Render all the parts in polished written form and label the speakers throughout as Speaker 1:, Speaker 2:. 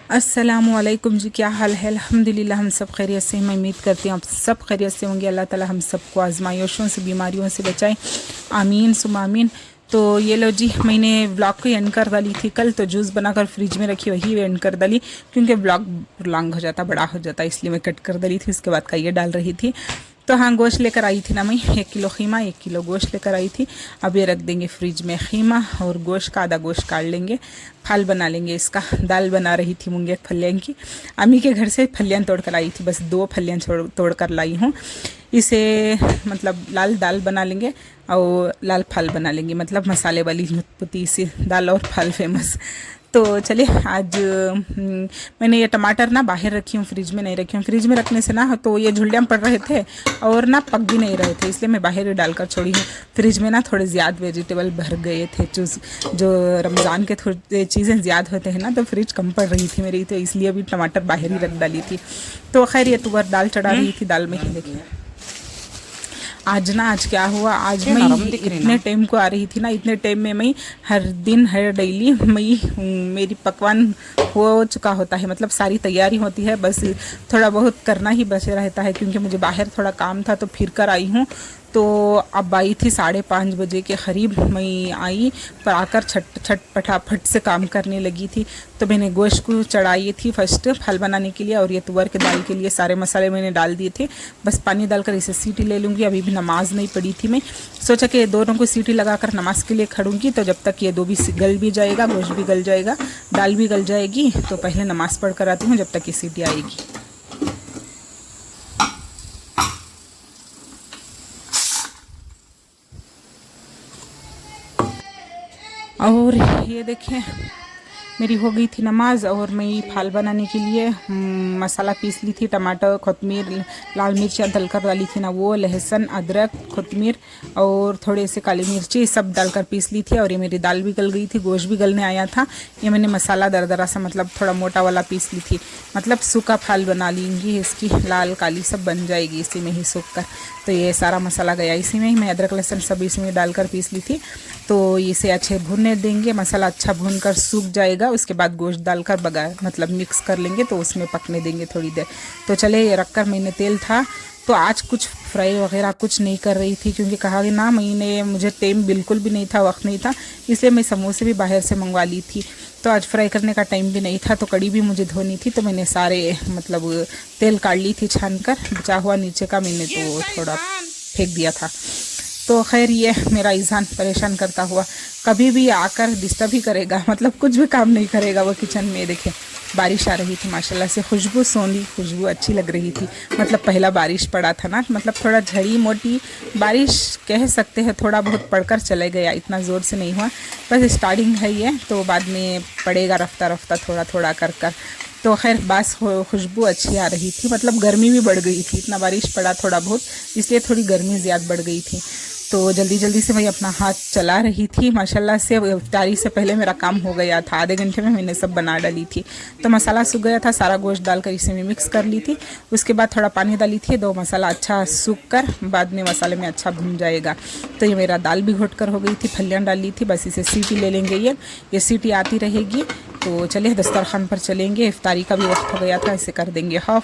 Speaker 1: अस्सलामुअलैकुम जी, क्या हाल है। अल्हम्दुलिल्लाह हम सब खैरियत से हैं। मैं उम्मीद करती हूँ आप सब खैरियत से होंगे। अल्लाह ताला हम सबको आजमाइशों से, बीमारियों से बचाए, आमीन सुम आमीन। तो ये लो जी, मैंने व्लॉग को एंड कर डाली थी कल, तो जूस बनाकर फ्रिज में रखी, वही एंड कर डाली क्योंकि व्लॉग लॉन्ग हो जाता, बड़ा हो जाता, इसलिए मैं कट कर डाली थी। उसके बाद का ये डाल रही थी। तो हाँ, गोश्त लेकर आई थी ना मैं, 1 किलो खीमा 1 किलो गोश्त लेकर आई थी। अब ये रख देंगे फ्रिज में खीमा, और गोश्त का आधा गोश्त काट लेंगे, फाल बना लेंगे इसका। दाल बना रही थी मूंगे फलियाँ की, अम्मी के घर से फलियाँ तोड़ कर आई थी, बस 2 फलियाँ तोड़ कर लाई हूँ। इसे मतलब लाल दाल बना लेंगे और लाल फाल बना लेंगे, मतलब मसाले वाली लुत्पुती सी दाल और फाल फेमस। तो चलिए आज मैंने ये टमाटर ना बाहर रखी हूँ, फ्रिज में नहीं रखी हूँ। फ्रिज में रखने से ना तो ये झुल्डियाँ पड़ रहे थे और ना पक भी नहीं रहे थे, इसलिए मैं बाहर ही डालकर छोड़ी हूँ। फ्रिज में ना थोड़े ज़्यादा वेजिटेबल भर गए थे, जो रमज़ान के थोड़ी चीज़ें ज़्यादा होते हैं ना, तो फ्रिज कम पड़ रही थी मेरी, तो इसलिए अभी टमाटर बाहर ही रख डाली थी। तो खैर ये तुअर दाल चढ़ा रही थी, दाल में ही देखिए आज क्या हुआ। आज मैं इतने टाइम को आ रही थी ना, इतने टाइम में मैं हर दिन हर डेली मैं मेरी पकवान हो चुका होता है, मतलब सारी तैयारी होती है, बस थोड़ा बहुत करना ही बचे रहता है क्योंकि मुझे बाहर थोड़ा काम था तो फिर कर आई हूँ। तो अब आई थी 5:30 बजे के करीब मैं आई, पर आकर छट फटाफट से काम करने लगी थी। तो मैंने गोश्त को चढ़ाई थी फर्स्ट फल बनाने के लिए, और ये तुअर के दाल के लिए सारे मसाले मैंने डाल दिए थे। बस पानी डालकर इसे सीटी ले लूँगी। अभी भी नमाज नहीं पढ़ी थी, मैं सोचा कि दोनों को सीटी लगाकर नमाज के लिए खड़ूंगी, तो जब तक ये दो भी गल भी जाएगा, गोश्त भी गल जाएगा, दाल भी गल जाएगी, तो पहले नमाज पढ़ कर आती हूँ जब तक ये सीटी आएगी। और ये देखें मेरी हो गई थी नमाज, और मैं फाल बनाने के लिए मसाला पीस ली थी। टमाटर, कोतमीर, लाल मिर्च डलकर डाली थी ना, वो लहसुन, अदरक, कोतमीर और थोड़े से काली मिर्ची सब डालकर पीस ली थी। और ये मेरी दाल भी गल गई थी, गोश्त भी गलने आया था। ये मैंने मसाला दरदरा सा, मतलब थोड़ा मोटा वाला पीस ली थी, मतलब सूखा फाल बना लेंगी इसकी, लाल काली सब बन जाएगी इसी में ही सूख कर। तो ये सारा मसाला गया इसी में ही, मैं अदरक लहसुन सब इसमें डालकर पीस ली थी। तो इसे अच्छे भूनने देंगे, मसाला अच्छा भून कर सूख जाएगा, उसके बाद गोश्त डालकर मतलब मिक्स कर लेंगे, तो उसमें पकने देंगे थोड़ी देर। तो चले ये रख कर, मैंने तेल था तो आज कुछ फ्राई वगैरह कुछ नहीं कर रही थी क्योंकि कहा कि ना मुझे टाइम बिल्कुल भी नहीं था, वक्त नहीं था, इसलिए मैं समोसे भी बाहर से मंगवा ली थी। तो आज फ्राई करने का टाइम भी नहीं था, तो कड़ी भी मुझे धोनी थी, तो मैंने सारे मतलब तेल काट ली थी छान कर, बचा हुआ नीचे का मैंने तो थोड़ा फेंक दिया था। तो खैर ये मेरा ईज़ान परेशान करता हुआ कभी भी आकर डिस्टर्ब ही करेगा, मतलब कुछ भी काम नहीं करेगा वो किचन में। देखें बारिश आ रही थी माशाल्लाह से, खुशबू सोंधी खुशबू अच्छी लग रही थी। मतलब पहला बारिश पड़ा था ना, मतलब थोड़ा झड़ी मोटी बारिश कह सकते हैं, थोड़ा बहुत पड़कर चले गया, इतना ज़ोर से नहीं हुआ, बस स्टार्टिंग है ये, तो बाद में पड़ेगा रफ्ता रफ्ता थोड़ा थोड़ा कर कर। तो खैर बस खुशबू अच्छी आ रही थी, मतलब गर्मी भी बढ़ गई थी, इतना बारिश पड़ा थोड़ा बहुत, इसलिए थोड़ी गर्मी ज़्यादा बढ़ गई थी। तो जल्दी जल्दी से मैं अपना हाथ चला रही थी, माशाल्लाह से इफ्तारी से पहले मेरा काम हो गया था, आधे घंटे में मैंने सब बना डाली थी। तो मसाला सूख गया था, सारा गोश्त डालकर इसे मैं मिक्स कर ली थी। उसके बाद थोड़ा पानी डाली थी, दो मसाला अच्छा सूख कर बाद में मसाले में अच्छा भून जाएगा। तो ये मेरा दाल भी घोट कर हो गई थी, फलियाँ डाली थी, बस इसे सीटी ले लेंगे, ये सीटी आती रहेगी। तो चलिए दस्तरखान पर चलेंगे, इफ्तारी का भी वक्त हो गया था, इसे कर देंगे हाफ।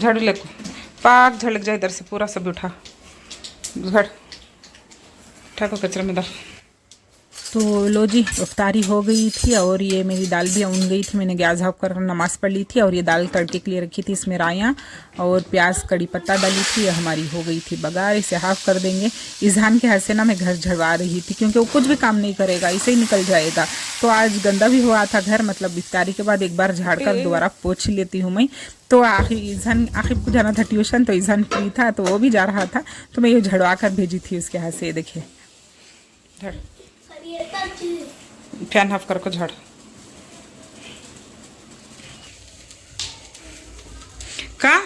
Speaker 1: झाड़ू ले, पाक झलक जाए इधर से पूरा सब उठा, झड़ उठा को कचरे में डाल। तो लो जी इफ्तारी हो गई थी, और ये मेरी दाल भी उन गई थी, मैंने गैस ऑफ कर नमाज़ पढ़ ली थी। और ये दाल तड़के के लिए रखी थी, इसमें रायाँ और प्याज कड़ी पत्ता डाली थी, ये हमारी हो गई थी बगार, इसे हाफ कर देंगे। इज़हान के हाथ से ना मैं घर झड़वा रही थी क्योंकि वो कुछ भी काम नहीं करेगा, इसे ही निकल जाएगा। तो आज गंदा भी हुआ था घर, मतलब इफ्तारी के बाद एक बार झाड़ कर दोबारा पोंछ लेती हूँ मैं। तो आखिर को जाना था ट्यूशन, तो ईज़हान फ्री था तो वो भी जा रहा था, तो मैं ये झड़वा कर भेजी थी उसके हाथ से। देखिए झाड़, फैन ऑफ कर को झाड़। का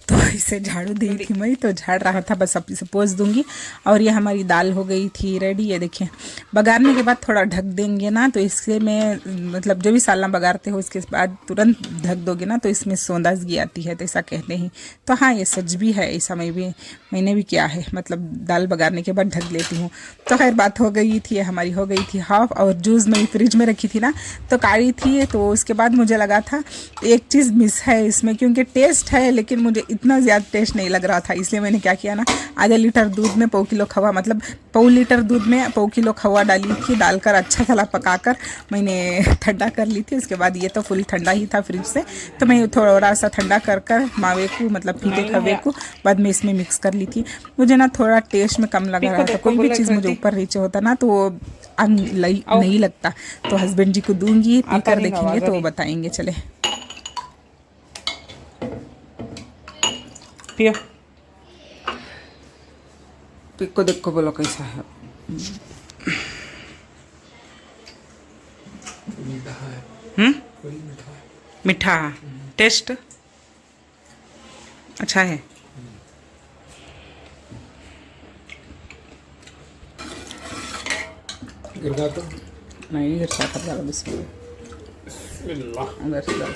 Speaker 1: तो इसे झाड़ू दी थी मैं, तो झाड़ रहा था, बस अब इसे पोंछ दूंगी। और ये हमारी दाल हो गई थी रेडी। ये देखिए, बघारने के बाद थोड़ा ढक देंगे ना, तो इससे में मतलब जो भी सालना बघारते हो उसके बाद तुरंत ढक दोगे ना तो इसमें सौंदसगी आती है, तो ऐसा कहते हैं। तो हाँ, ये सच भी है, ऐसा मैंने भी किया है, मतलब दाल बघारने के बाद ढक लेती हूँ। तो खैर बात हो गई थी, हमारी हो गई थी हाफ। और जूस मैं फ्रिज में रखी थी ना, तो काढ़ी थी, तो उसके बाद मुझे लगा था एक चीज़ मिस है इसमें, क्योंकि टेस्ट है लेकिन मुझे इतना ज़्यादा टेस्ट नहीं लग रहा था। इसलिए मैंने क्या किया ना, आधा लीटर दूध में पौ किलो खवा, मतलब पौ लीटर दूध में पौ किलो खवा डाली थी, डालकर अच्छा थला पकाकर मैंने ठंडा कर ली थी। उसके बाद ये तो फुल ठंडा ही था फ्रिज से, तो मैं थोड़ा सा ठंडा कर मावे को, मतलब फीके खवे को बाद में इसमें मिक्स कर ली थी। मुझे ना थोड़ा टेस्ट में कम लग रहा था, कोई भी चीज़ मुझे ऊपर नीचे होता ना तो नहीं लगता। तो हस्बैंड जी को दूंगी, पीकर देखेंगे तो वो बताएंगे। चले पियो, पिको देखो, बोलो कैसा है। मीठा टेस्ट अच्छा है।
Speaker 2: गिरगा तो
Speaker 1: नहीं गिर सकता, डालो बिस्मिल्लाह। अंदर से डालो।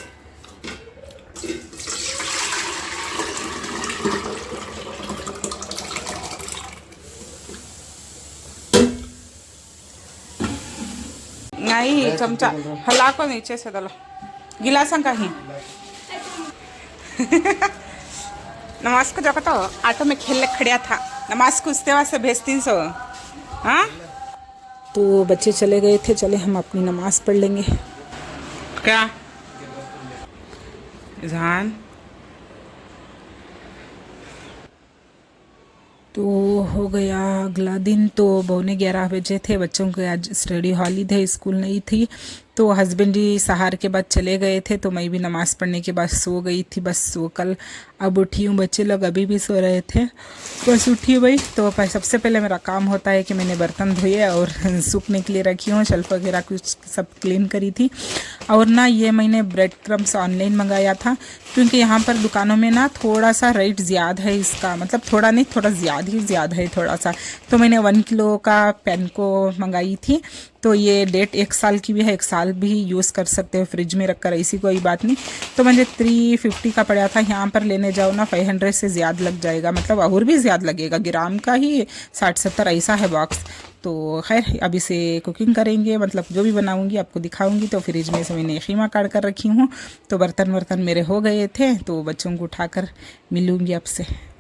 Speaker 1: नहीं, चमचा हला को नीचे से डालो, गिलासन का ही। नमाज को जाकर तो ऑटो में खेलने खड़िया था, नमाज को उसके वास्ते भेजती सो। हाँ, तो बच्चे चले गए थे, चले हम अपनी नमाज पढ़ लेंगे। क्या इज़हान? तो हो गया अगला दिन, तो पौने 11 बजे थे, बच्चों के आज स्टडी हॉलीडे, स्कूल नहीं थी। तो हस्बैंड जी सहार के बाद चले गए थे, तो मैं भी नमाज पढ़ने के बाद सो गई थी, बस सो कल अब उठी हूँ। बच्चे लोग अभी भी सो रहे थे, बस उठी भाई। तो सबसे पहले मेरा काम होता है कि मैंने बर्तन धोए और सूखने के लिए रखी हूँ, शेल्फ वगैरह कुछ सब क्लीन करी थी। और ना ये मैंने ब्रेड क्रम्स ऑनलाइन मंगाया था, क्योंकि यहाँ पर दुकानों में ना थोड़ा सा रेट ज़्यादा है इसका, मतलब थोड़ा नहीं, थोड़ा ज़्यादा है थोड़ा सा। तो मैंने 1 किलो का पैन को मंगाई थी, तो ये डेट 1 साल की भी है, 1 साल भी यूज़ कर सकते हो फ्रिज में रखकर, ऐसी कोई बात नहीं। तो मुझे 350 का पड़ा था, यहाँ पर लेने जाओ ना 500 से ज़्यादा लग जाएगा, मतलब और भी ज़्यादा लगेगा, ग्राम का ही 60-70 ऐसा है बॉक्स। तो खैर अब इसे कुकिंग करेंगे, मतलब जो भी बनाऊंगी आपको दिखाऊंगी। तो फ्रिज में से मैंने खीमा काट कर रखी हूँ, तो बर्तन मेरे हो गए थे, तो बच्चों को उठाकर मिलूँगी आपसे।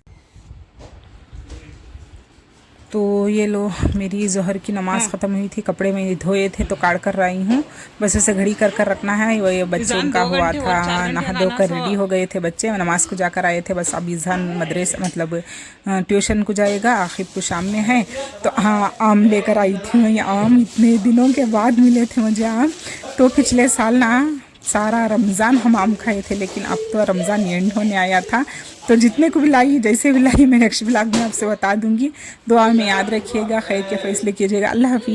Speaker 1: तो ये लो, मेरी जोहर की नमाज़ ख़त्म हुई थी, कपड़े में धोए थे तो काट कर आई हूँ, बस इसे घड़ी कर रखना है। वो ये बच्चों का हुआ था, नहा धोकर रेडी हो गए थे बच्चे, नमाज़ को जाकर आए थे। बस अब ईज़ान मदरसा मतलब ट्यूशन को जाएगा, आखिर को शाम में है। तो हाँ, आम लेकर आई थी मैं, आम इतने दिनों के बाद मिले थे मुझे आम। तो पिछले साल ना सारा रमज़ान हम आम खाए थे, लेकिन अब तो रमज़ान एंड होने आया था, तो जितने को भी लाई, जैसे भी लाई, मैं नेक्स्ट ब्लॉग में आपसे बता दूंगी। दुआ में याद रखिएगा, खैर के फैसले कीजिएगा। अल्लाह हाफिज़।